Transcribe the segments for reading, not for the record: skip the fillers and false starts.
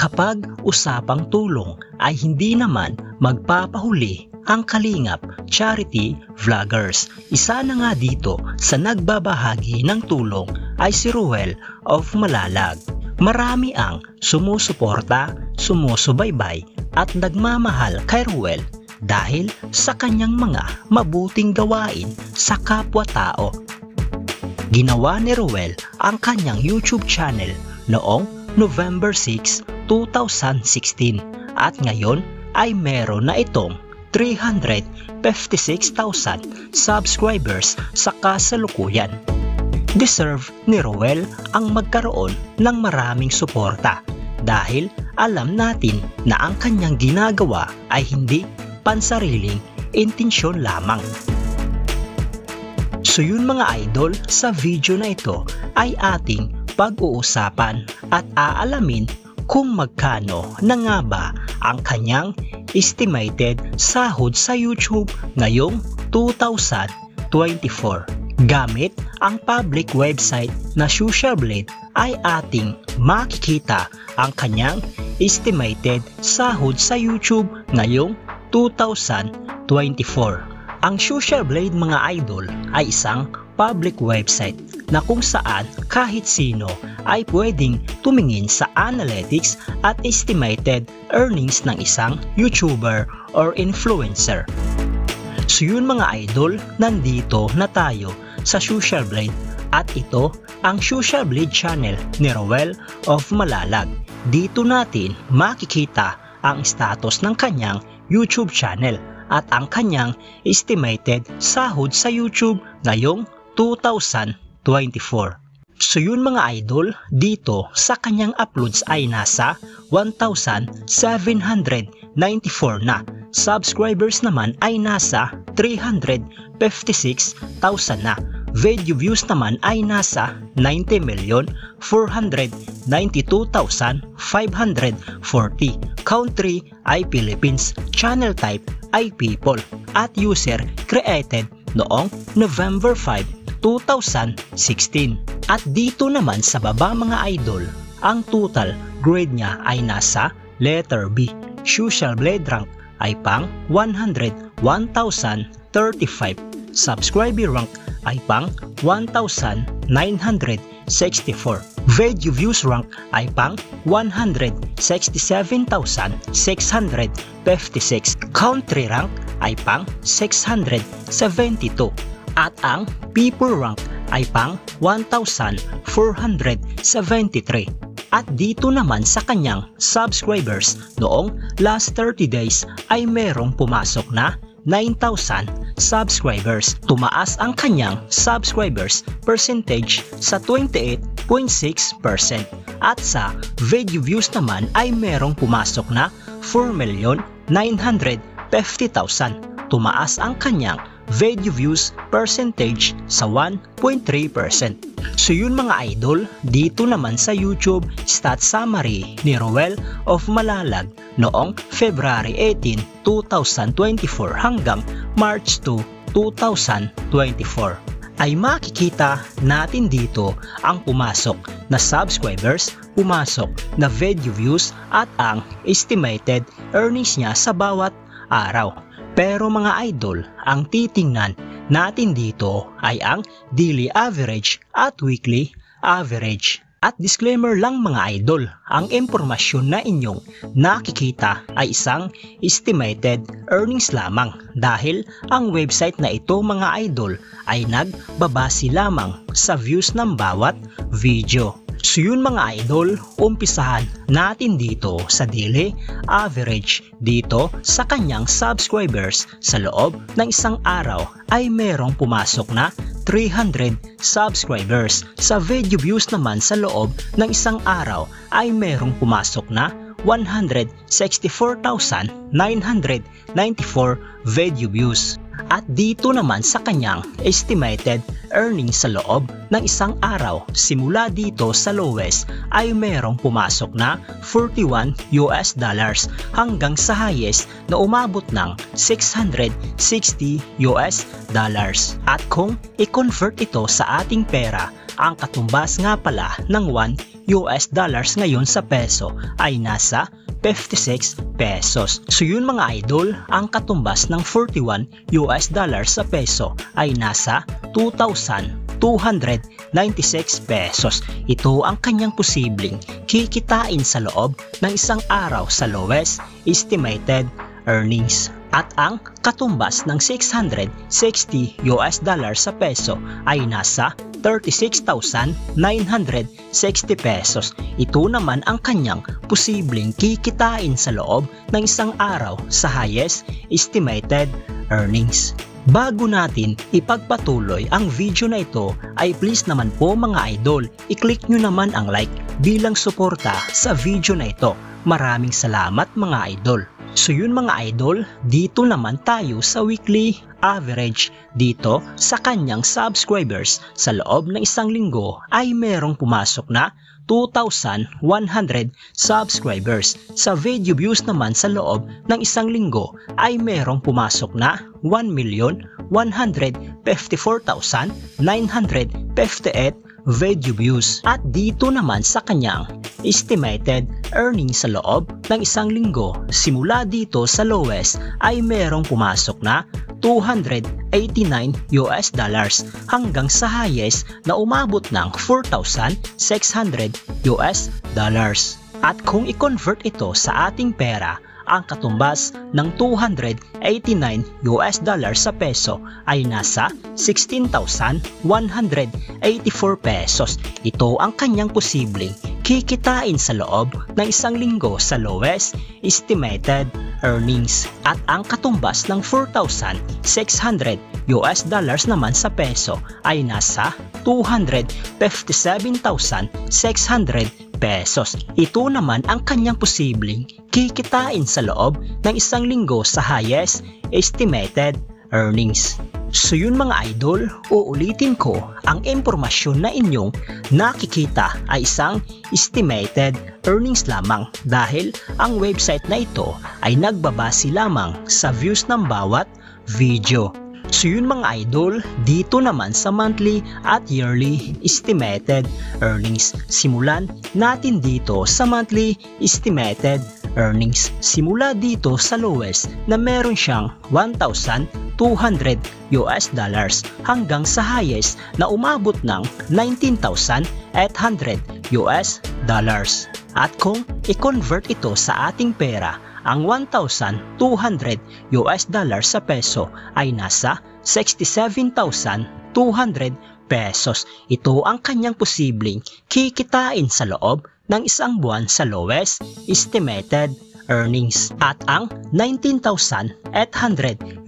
Kapag usapang tulong ay hindi naman magpapahuli ang Kalingap Charity Vloggers. Isa na nga dito sa nagbabahagi ng tulong ay si Ruel of Malalag. Marami ang sumusuporta, sumusubaybay at nagmamahal kay Ruel dahil sa kanyang mga mabuting gawain sa kapwa-tao. Ginawa ni Ruel ang kanyang YouTube channel noong November 6, 2016 at ngayon ay meron na itong 356,000 subscribers sa kasalukuyan. Deserve ni Ruel ang magkaroon ng maraming suporta dahil alam natin na ang kanyang ginagawa ay hindi pansariling intensyon lamang. So yun mga idol, sa video na ito ay ating pag-uusapan at aalamin kung magkano na nga ba ang kanyang estimated sahod sa YouTube ngayong 2024. Gamit ang public website na Socialblade ay ating makikita ang kanyang estimated sahod sa YouTube ngayong 2024. Ang Socialblade mga idol ay isang public website na kung saan kahit sino ay pwedeng tumingin sa analytics at estimated earnings ng isang YouTuber or influencer. So yun mga idol, nandito na tayo sa Socialblade at ito ang Socialblade channel ni Ruel of Malalag. Dito natin makikita ang status ng kanyang YouTube channel at ang kanyang estimated sahod sa YouTube ngayong 2024. So yun mga idol, dito sa kanyang uploads ay nasa 1,794 na. Subscribers naman ay nasa 356,000 na. Video views naman ay nasa 90,492,540. Country ay Philippines. Channel type ay people. At user created noong November 5, 2016. At dito naman sa baba mga idol, ang total grade niya ay nasa letter B. Socialblade rank ay pang 101,035. Subscriber rank ay pang 1,964. Video views rank ay pang 167,656. Country rank ay pang 672. At ang people rank ay pang 1,473. At dito naman sa kanyang subscribers noong last 30 days ay merong pumasok na 9,000 subscribers. Tumaas ang kanyang subscribers percentage sa 28.6%. At sa video views naman ay merong pumasok na 4,950,000. Tumaas ang kanyang video views percentage sa 1.3%. So yun mga idol, dito naman sa YouTube stat summary ni Ruel of Malalag noong February 18, 2024 hanggang March 2, 2024 ay makikita natin dito ang pumasok na subscribers, pumasok na video views at ang estimated earnings niya sa bawat araw. Pero mga idol, ang titingnan natin dito ay ang daily average at weekly average. At disclaimer lang mga idol, ang impormasyon na inyong nakikita ay isang estimated earnings lamang dahil ang website na ito mga idol ay nagbabase lamang sa views ng bawat video. So yun mga idol, umpisahan natin dito sa daily average. Dito sa kanyang subscribers sa loob ng isang araw ay merong pumasok na 300 subscribers. Sa video views naman sa loob ng isang araw ay merong pumasok na 164,994 video views. At dito naman sa kanyang estimated earnings sa loob ng isang araw, simula dito sa lowest ay merong pumasok na $41 hanggang sa highest na umabot ng $660. At kung i-convert ito sa ating pera, ang katumbas nga pala ng $1 ngayon sa peso ay nasa 56 pesos. So yun mga idol, ang katumbas ng $41 sa peso ay nasa 2,296 pesos. Ito ang kanyang posibleng kikitain sa loob ng isang araw sa lowest estimated earnings. At ang katumbas ng $660 sa peso ay nasa 36,960 pesos. Ito naman ang kanyang posibleng kikitain sa loob ng isang araw sa highest estimated earnings. Bago natin ipagpatuloy ang video na ito ay please naman po mga idol, i-click nyo naman ang like bilang suporta sa video na ito. Maraming salamat mga idol. So yun mga idol, dito naman tayo sa weekly average. Dito sa kanyang subscribers sa loob ng isang linggo ay merong pumasok na 2,100 subscribers. Sa video views naman sa loob ng isang linggo ay merong pumasok na 1,154,958 video views. At dito naman sa kanyang estimated earnings sa loob ng isang linggo, simula dito sa lowest ay merong pumasok na $289 hanggang sa highest na umabot ng $4,600. At kung i-convert ito sa ating pera, ang katumbas ng $289 sa peso ay nasa 16,184 pesos. Ito ang kanyang posibleng kikitain sa loob ng isang linggo sa lowest estimated earnings. At ang katumbas ng $4,600 naman sa peso ay nasa 257,600 pesos. Ito naman ang kanyang posibleng kikitain sa loob ng isang linggo sa highest estimated earnings. So yun mga idol, uulitin ko, ang impormasyon na inyong nakikita ay isang estimated earnings lamang dahil ang website na ito ay nagbabase lamang sa views ng bawat video. So yun mga idol, dito naman sa monthly at yearly estimated earnings. Simulan natin dito sa monthly estimated earnings. Simula dito sa lowest na meron siyang $1,200 hanggang sa highest na umabot ng $19,800. At kung i-convert ito sa ating pera, ang $1,200 sa peso ay nasa 67,200 pesos. Ito ang kanyang posibleng kikitain sa loob ng isang buwan sa lowest estimated earnings. At ang $19,800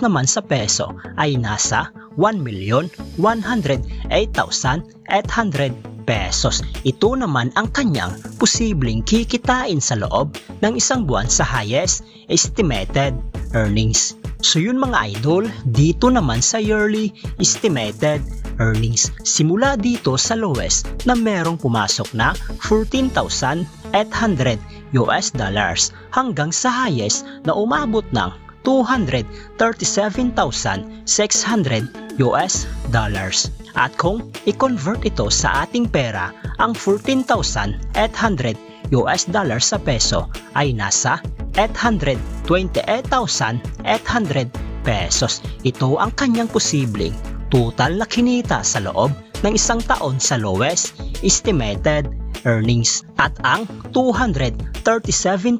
naman sa peso ay nasa 1,108,800 pesos. Ito naman ang kanyang posibleng kikitain sa loob ng isang buwan sa highest estimated earnings. So yun mga idol, dito naman sa yearly estimated earnings. Simula dito sa lowest na merong pumasok na $14,800 hanggang sa highest na umabot ng $237,600. At kung i-convert ito sa ating pera, ang $14,800 sa peso ay nasa 828,800 pesos. Ito ang kanyang posibleng total na kinita sa loob ng isang taon sa lowest estimated earnings. At ang 237,000